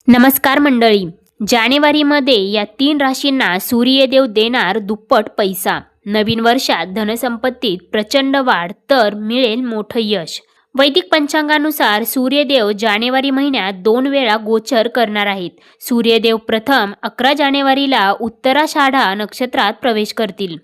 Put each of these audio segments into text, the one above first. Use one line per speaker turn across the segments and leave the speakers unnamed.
नमस्कार मंडळी. जानेवारीमध्ये या 3 राशींना सूर्यदेव देणार दुप्पट पैसा. नवीन वर्षात धनसंपत्तीत प्रचंड वाढ, तर मिळेल मोठं यश. वैदिक पंचांगानुसार सूर्यदेव जानेवारी महिन्यात 2 वेळा गोचर करणार आहेत. सूर्यदेव प्रथम 11 जानेवारीला उत्तराषाढा नक्षत्रात प्रवेश करतील,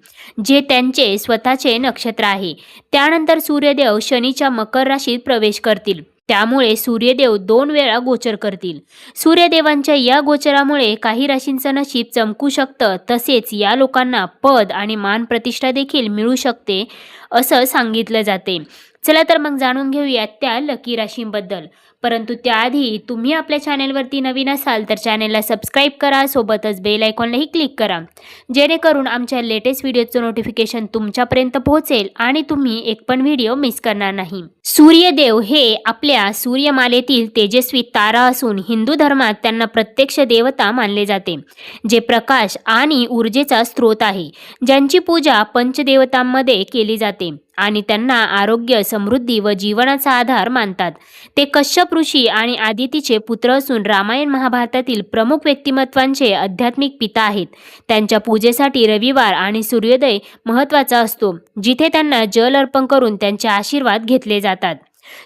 जे त्यांचे स्वतःचे नक्षत्र आहे. त्यानंतर सूर्यदेव शनीच्या मकर राशीत प्रवेश करतील. त्यामुळे सूर्यदेव 2 वेळा गोचर करतील. सूर्यदेवांच्या या गोचरामुळे काही राशींचं नशीब चमकू शकतं, तसेच या लोकांना पद आणि मान प्रतिष्ठा देखील मिळू शकते असं सांगितलं जाते. चला तर मग जाणून घेऊया त्या लकी राशींबद्दल. परंतु त्याआधी तुम्ही आपल्या चॅनेलवरती नवीन असाल तर चॅनेलला सबस्क्राईब करा, सोबतच बेल आयकॉनलाही क्लिक करा, जेणेकरून आमच्या लेटेस्ट व्हिडिओचं नोटिफिकेशन तुमच्यापर्यंत पोहोचेल आणि तुम्ही एक पण व्हिडिओ मिस करणार नाही. सूर्यदेव हे आपल्या सूर्यमालेतील तेजस्वी तारा असून हिंदू धर्मात त्यांना प्रत्यक्ष देवता मानले जाते, जे प्रकाश आणि ऊर्जेचा स्रोत आहे, ज्यांची पूजा पंचदेवतांमध्ये केली जाते आणि त्यांना आरोग्य, समृद्धी व जीवनाचा आधार मानतात. ते कश्यप ऋषी आणि आदितीचे पुत्र असून रामायण महाभारतातील प्रमुख व्यक्तिमत्वांचे आध्यात्मिक पिता आहेत. त्यांच्या पूजेसाठी रविवार आणि सूर्योदय महत्त्वाचा असतो, जिथे त्यांना जल अर्पण करून त्यांचे आशीर्वाद घेतले जातात.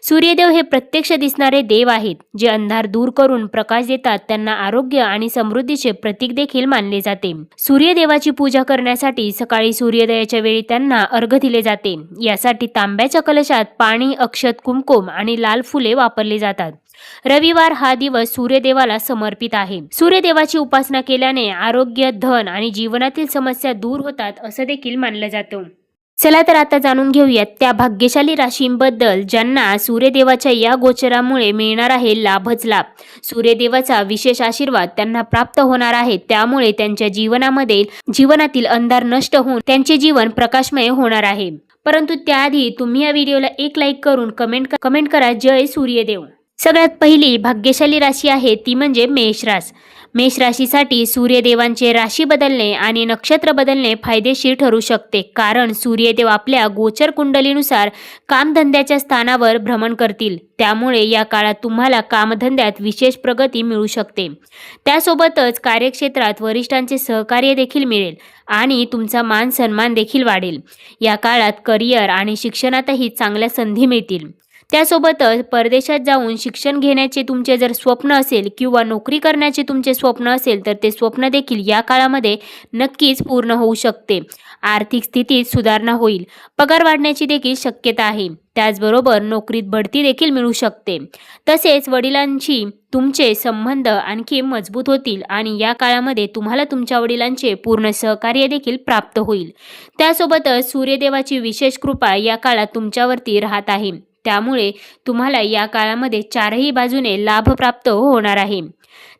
सूर्यदेव हे प्रत्यक्ष दिसणारे देव आहेत, जे अंधार दूर करून प्रकाश देतात. त्यांना आरोग्य आणि समृद्धीचे प्रतीक देखील मानले जाते. सूर्यदेवाची पूजा करण्यासाठी सकाळी सूर्योदयाच्या वेळी त्यांना अर्घ्य दिले जाते. यासाठी तांब्याच्या कलशात पाणी, अक्षत, कुंकुम आणि लाल फुले वापरली जातात. रविवार हा दिवस सूर्यदेवाला समर्पित आहे. सूर्यदेवाची उपासना केल्याने आरोग्य, धन आणि जीवनातील समस्या दूर होतात असं देखील मानलं जातं. चला तर आता जाणून घेऊयात त्या भाग्यशाली राशींबद्दल, ज्यांना सूर्यदेवाच्या या गोचरामुळे मिळणार आहे लाभच लाभ. सूर्यदेवाचा विशेष आशीर्वाद त्यांना प्राप्त होणार आहे. त्यामुळे त्यांच्या जीवनातील अंधार नष्ट होऊन त्यांचे जीवन प्रकाशमय होणार आहे. परंतु त्याआधी तुम्ही या व्हिडिओला एक लाईक करून कमेंट करा जय सूर्यदेव. सगळ्यात पहिली भाग्यशाली राशी आहे ती म्हणजे मेष रास. मेष राशीसाठी सूर्यदेवांचे राशी बदलणे आणि नक्षत्र बदलणे फायदेशीर ठरू शकते, कारण सूर्यदेव आपल्या गोचर कुंडलीनुसार कामधंद्याच्या स्थानावर भ्रमण करतील. त्यामुळे या काळात तुम्हाला कामधंद्यात विशेष प्रगती मिळू शकते. त्यासोबतच कार्यक्षेत्रात वरिष्ठांचे सहकार्य देखील मिळेल आणि तुमचा मान सन्मान देखील वाढेल. या काळात करिअर आणि शिक्षणातही चांगल्या संधी मिळतील. त्यासोबतच परदेशात जाऊन शिक्षण घेण्याचे तुमचे जर स्वप्न असेल किंवा नोकरी करण्याचे तुमचे स्वप्न असेल तर ते स्वप्न देखील या काळामध्ये नक्कीच पूर्ण होऊ शकते. आर्थिक स्थितीत सुधारणा होईल. पगार वाढण्याची देखील शक्यता आहे. त्याचबरोबर नोकरीत बढती देखील मिळू शकते. तसेच वडिलांशी तुमचे संबंध आणखी मजबूत होतील आणि या काळामध्ये तुम्हाला तुमच्या वडिलांचे पूर्ण सहकार्य देखील प्राप्त होईल. त्यासोबतच सूर्यदेवाची विशेष कृपा या काळात तुमच्यावरती राहत आहे. त्यामुळे तुम्हाला या काळामध्ये चारही बाजूने लाभ प्राप्त होणार आहे.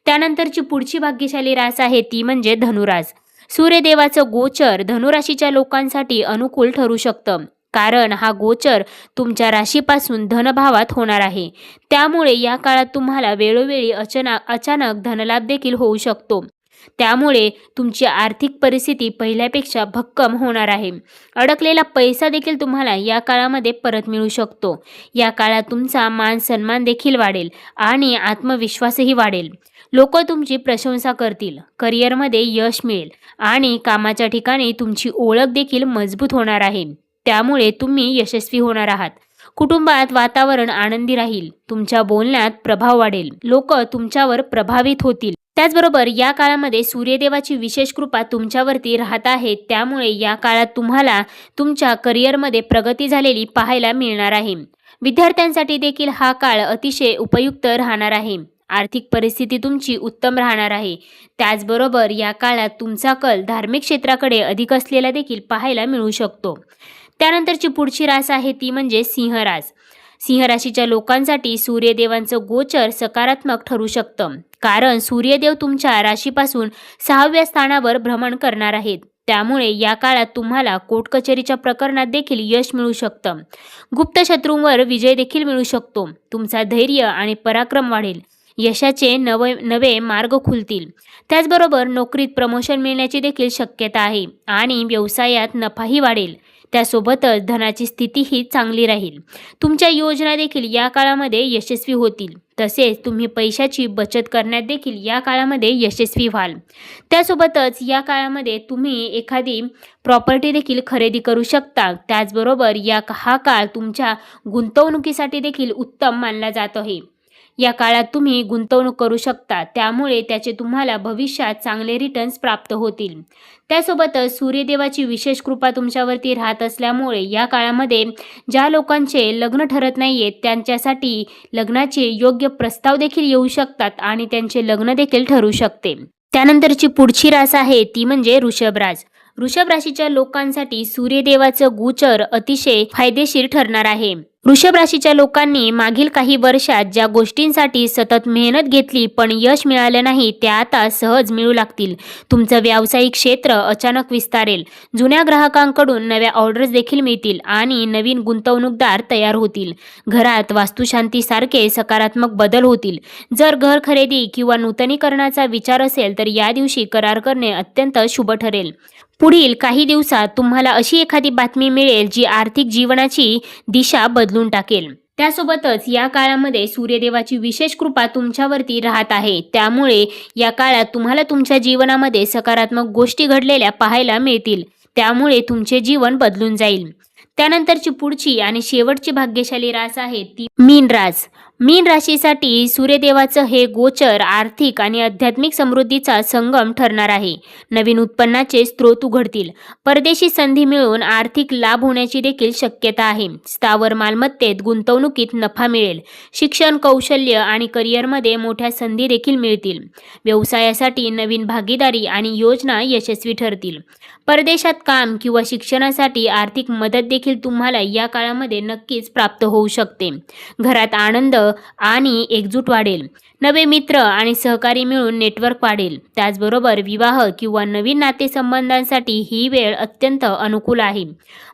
त्यानंतरची पुढची भाग्यशाली रास आहे ती म्हणजे धनुरास. सूर्यदेवाचं गोचर धनुराशीच्या लोकांसाठी अनुकूल ठरू शकतं, कारण हा गोचर तुमच्या राशीपासून धनभावात होणार आहे. त्यामुळे या काळात तुम्हाला वेळोवेळी अचानक धनलाभ देखील होऊ शकतो. त्यामुळे तुमची आर्थिक परिस्थिती पहिल्यापेक्षा भक्कम होणार आहे. अडकलेला पैसा देखील तुम्हाला या काळामध्ये परत मिळू शकतो. या काळात तुमचा मान सन्मान देखील वाढेल आणि आत्मविश्वासही वाढेल. लोक तुमची प्रशंसा करतील. करिअरमध्ये यश मिळेल आणि कामाच्या ठिकाणी तुमची ओळख देखील मजबूत होणार आहे. त्यामुळे तुम्ही यशस्वी होणार आहात. कुटुंबात वातावरण आनंदी राहील. तुमच्या बोलण्यात प्रभाव वाढेल. लोक तुमच्यावर प्रभावित होतील. त्याचबरोबर या काळामध्ये सूर्यदेवाची विशेष कृपा तुमच्यावरती राहत आहे. त्यामुळे या काळात तुम्हाला तुमच्या करिअरमध्ये प्रगती झालेली पाहायला मिळणार आहे. विद्यार्थ्यांसाठी देखील हा काळ अतिशय उपयुक्त राहणार आहे. आर्थिक परिस्थिती तुमची उत्तम राहणार आहे. त्याचबरोबर या काळात तुमचा कल धार्मिक क्षेत्राकडे अधिक असलेला देखील पाहायला मिळू शकतो. त्यानंतरची पुढची रास आहे ती म्हणजे सिंह रास. सिंह राशीच्या लोकांसाठी सूर्यदेवांचं गोचर सकारात्मक ठरू शकतं, कारण सूर्यदेव तुमच्या राशीपासून 6व्या स्थानावर भ्रमण करणार आहेत. त्यामुळे या काळात तुम्हाला कोर्ट कचेरीच्या प्रकरणात देखील यश मिळू शकतं. गुप्त शत्रूंवर विजय देखील मिळू शकतो. तुमचा धैर्य आणि पराक्रम वाढेल. यशाचे नवे मार्ग खुलतील. त्याचबरोबर नोकरीत प्रमोशन मिळण्याची देखील शक्यता आहे आणि व्यवसायात नफाही वाढेल. त्यासोबतच धनाची स्थितीही चांगली राहील. तुमच्या योजना देखील या काळामध्ये यशस्वी होतील. तसेच तुम्ही पैशाची बचत करण्यात देखील या काळामध्ये यशस्वी व्हाल. त्यासोबतच या काळामध्ये तुम्ही एखादी प्रॉपर्टी देखील खरेदी करू शकता. त्याचबरोबर हा काळ तुमच्या गुंतवणुकीसाठी देखील उत्तम मानला जात आहे. या काळात तुम्ही गुंतवणूक करू शकता, त्यामुळे त्याचे तुम्हाला भविष्यात चांगले रिटर्न्स प्राप्त होतील. त्यासोबतच सूर्यदेवाची विशेष कृपा तुमच्यावरती राहत असल्यामुळे या काळामध्ये ज्या लोकांचे लग्न ठरत नाहीये त्यांच्यासाठी लग्नाचे योग्य प्रस्ताव देखील येऊ शकतात आणि त्यांचे लग्न देखील ठरू शकते. त्यानंतरची पुढची रास आहे ती म्हणजे वृषभ रास. वृषभ राशीच्या लोकांसाठी सूर्यदेवाचं गोचर अतिशय फायदेशीर ठरणार आहे. वृषभ राशीच्या लोकांनी मागील काही वर्षात ज्या गोष्टींसाठी सतत मेहनत घेतली पण यश मिळालं नाही त्या आता सहज मिळू लागतील. तुमचं व्यावसायिक क्षेत्र अचानक विस्तारेल. जुन्या ग्राहकांकडून नव्या ऑर्डर्स देखील मिळतील आणि नवीन गुंतवणूकदार तयार होतील. घरात वास्तुशांतीसारखे सकारात्मक बदल होतील. जर घर खरेदी किंवा नूतनीकरणाचा विचार असेल तर या दिवशी करार करणे अत्यंत शुभ ठरेल. पुढील काही दिवसात तुम्हाला अशी एखादी बातमी मिळेल जी आर्थिक जीवनाची दिशा बदलून टाकेल. त्यासोबतच या काळामध्ये सूर्यदेवाची विशेष कृपा तुमच्यावरती राहत आहे. त्यामुळे या काळात तुम्हाला तुमच्या जीवनामध्ये सकारात्मक गोष्टी घडलेल्या पाहायला मिळतील. त्यामुळे तुमचे जीवन बदलून जाईल. त्यानंतरची पुढची आणि शेवटची भाग्यशाली रास आहे ती मीन रास. मीन राशीसाठी सूर्यदेवाचं हे गोचर आर्थिक आणि आध्यात्मिक समृद्धीचा संगम ठरणार आहे. नवीन उत्पन्नाचे स्रोत उघडतील. परदेशी संधी मिळून आर्थिक लाभ होण्याची देखील शक्यता आहे. स्थावर मालमत्तेत गुंतवणुकीत नफा मिळेल. शिक्षण, कौशल्य आणि करिअरमध्ये मोठ्या संधी देखील मिळतील. व्यवसायासाठी नवीन भागीदारी आणि योजना यशस्वी ठरतील. परदेशात काम किंवा शिक्षणासाठी आर्थिक मदत देखील तुम्हाला या काळामध्ये नक्कीच प्राप्त होऊ शकते. घरात आनंद आणि एकजूट वाढेल. नवे मित्र आणि सहकारी मिळून नेटवर्क वाढेल. त्याचबरोबर विवाह किंवा नवीन नातेसंबंधांसाठी ही वेळ अत्यंत अनुकूल आहे.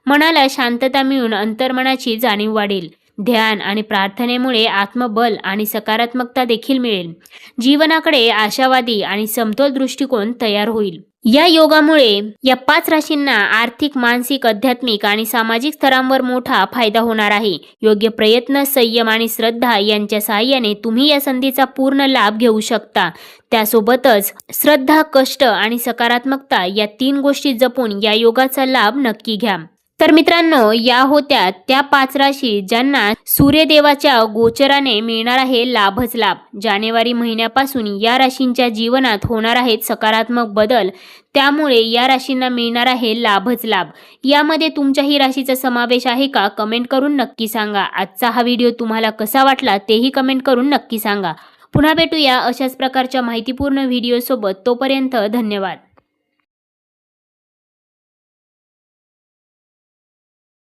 मनाला शांतता मिळून अंतर्मनाची जाणीव वाढेल. ध्यान आणि प्रार्थनेमुळे आत्मबल आणि सकारात्मकता देखील मिळेल. जीवनाकडे आशावादी आणि समतोल दृष्टिकोन तयार होईल. या योगामुळे या 5 राशींना आर्थिक, मानसिक, आध्यात्मिक आणि सामाजिक स्तरांवर मोठा फायदा होणार आहे. योग्य प्रयत्न, संयम आणि श्रद्धा यांच्या सहाय्याने तुम्ही या संधीचा पूर्ण लाभ घेऊ शकता. त्यासोबतच श्रद्धा, कष्ट आणि सकारात्मकता या 3 गोष्टी जपून या योगाचा लाभ नक्की घ्या. तर मित्रांनो, या होत्या त्या 5 राशी ज्यांना सूर्यदेवाच्या गोचराने मिळणार आहे लाभच लाभ. जानेवारी महिन्यापासून या राशींच्या जीवनात होणार आहेत सकारात्मक बदल. त्यामुळे या राशींना मिळणार आहे लाभच लाभ. यामध्ये तुमच्याही राशीचा समावेश आहे का? कमेंट करून नक्की सांगा. आजचा हा व्हिडिओ तुम्हाला कसा वाटला तेही कमेंट करून नक्की सांगा. पुन्हा भेटूया अशाच प्रकारच्या माहितीपूर्ण व्हिडिओसोबत. तोपर्यंत धन्यवाद.